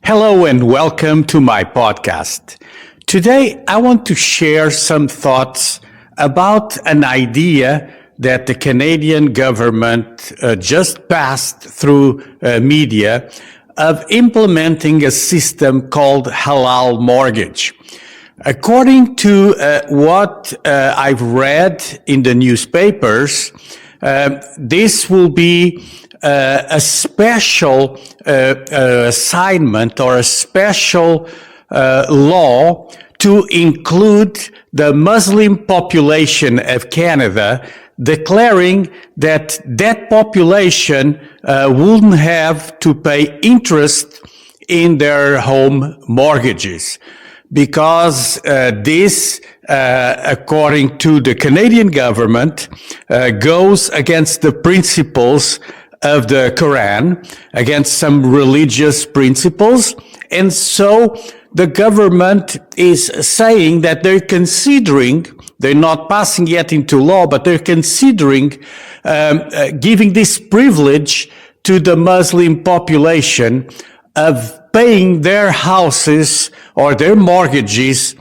Hello and welcome to my podcast. Today, I want to share some thoughts about an idea that the Canadian government just passed through media of implementing a system called Halal Mortgage. According to what I've read in the newspapers, this will be a special assignment or a special law to include the Muslim population of Canada, declaring that that population wouldn't have to pay interest in their home mortgages. Because this, according to the Canadian government, goes against the principles of the Quran, against some religious principles. And so the government is saying that they're not passing yet into law, but they're considering giving this privilege to the Muslim population of paying their houses or their mortgages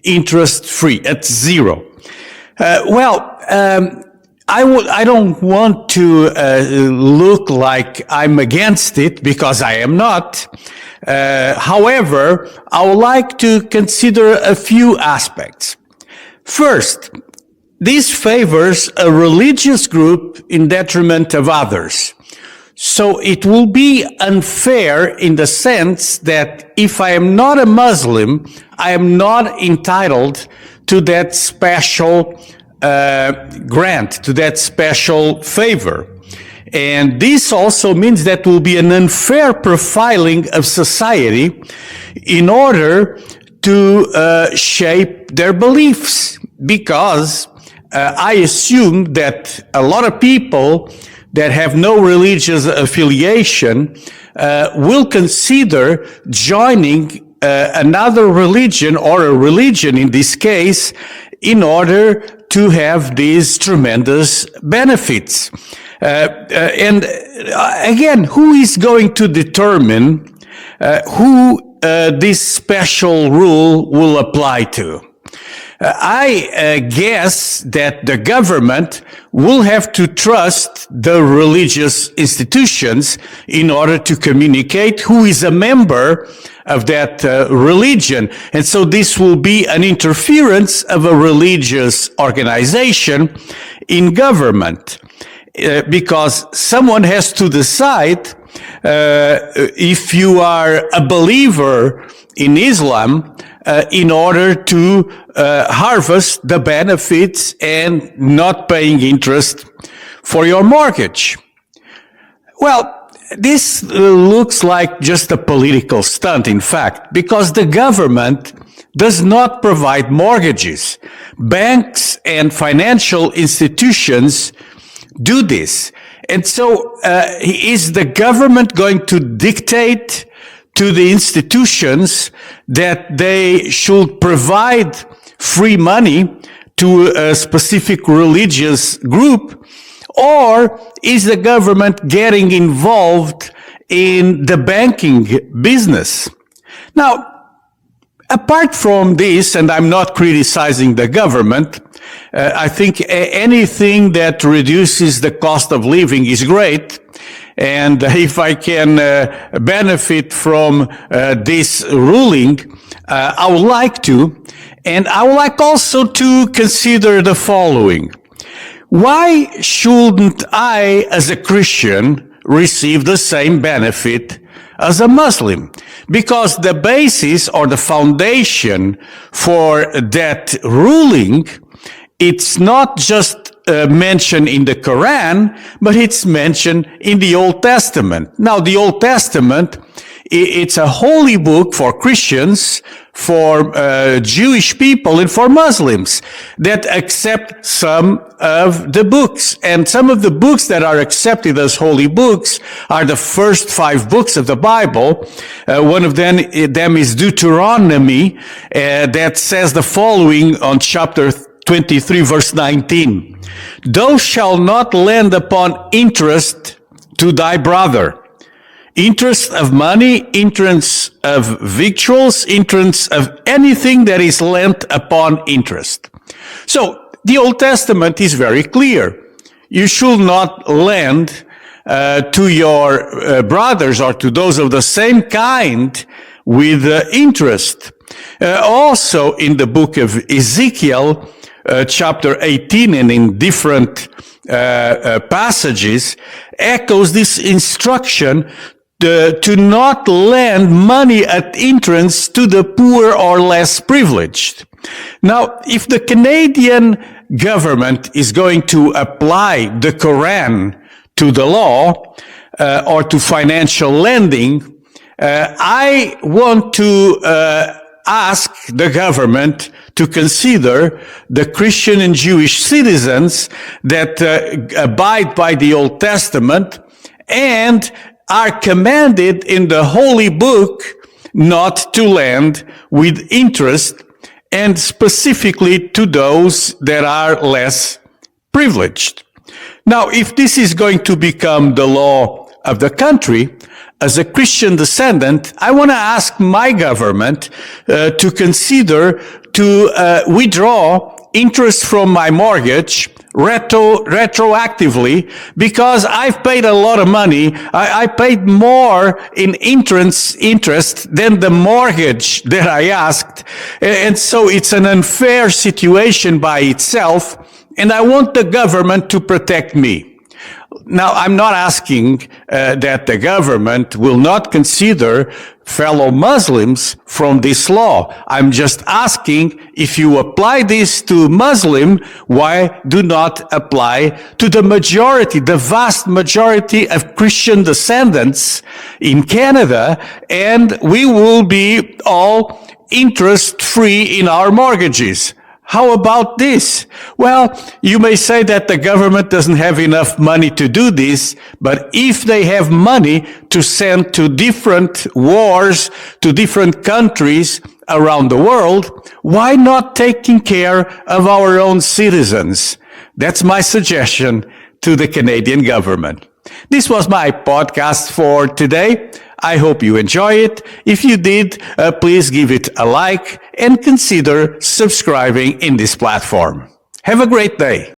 interest-free at zero. I don't want to look like I'm against it, because I am not. However, I would like to consider a few aspects. First, this favors a religious group in detriment of others. So it will be unfair in the sense that if I am not a Muslim, I am not entitled to that special grant, to that special favor. And this also means that will be an unfair profiling of society in order to shape their beliefs, because I assume that a lot of people that have no religious affiliation will consider joining another religion, or a religion in this case, in order to have these tremendous benefits. And again, who is going to determine who this special rule will apply to? I guess that the government will have to trust the religious institutions in order to communicate who is a member of that religion. And so this will be an interference of a religious organization in government, because someone has to decide if you are a believer in Islam in order to harvest the benefits and not paying interest for your mortgage. Well, this looks like just a political stunt, in fact, because the government does not provide mortgages. Banks and financial institutions do this. And so is the government going to dictate to the institutions that they should provide free money to a specific religious group? Or is the government getting involved in the banking business? Now, apart from this, and I'm not criticizing the government, I think anything that reduces the cost of living is great. And if I can benefit from this ruling, I would like to. And I would like also to consider the following. Why shouldn't I, as a Christian, receive the same benefit as a Muslim? Because the basis or the foundation for that ruling, it's not just mentioned in the Quran, but it's mentioned in the Old Testament. Now, the Old Testament, it's a holy book for Christians, for Jewish people, and for Muslims that accept some of the books. And some of the books that are accepted as holy books are the first 5 books of the Bible. One of them is Deuteronomy, that says the following on chapter 23, verse 19. Thou shalt not lend upon interest to thy brother, Interest of money, interest of victuals, interest of anything that is lent upon interest. So the Old Testament is very clear. You should not lend to your brothers or to those of the same kind with interest. Also in the book of Ezekiel, chapter 18, and in different passages, echoes this instruction to not lend money at interest to the poor or less privileged. Now, if the Canadian government is going to apply the Quran to the law or to financial lending, I want to ask the government to consider the Christian and Jewish citizens that abide by the Old Testament and are commanded in the Holy Book not to lend with interest, and specifically to those that are less privileged. Now, if this is going to become the law of the country, as a Christian descendant, I want to ask my government to consider to withdraw interest from my mortgage retroactively, because I've paid a lot of money. I paid more in interest than the mortgage that I asked. And so it's an unfair situation by itself, and I want the government to protect me. Now, I'm not asking that the government will not consider fellow Muslims from this law. I'm just asking, if you apply this to Muslim, why do not apply to the majority, the vast majority of Christian descendants in Canada, and we will be all interest-free in our mortgages? How about this? Well, you may say that the government doesn't have enough money to do this, but if they have money to send to different wars, to different countries around the world, why not taking care of our own citizens? That's my suggestion to the Canadian government. This was my podcast for today. I hope you enjoy it. If you did, please give it a like and consider subscribing in this platform. Have a great day.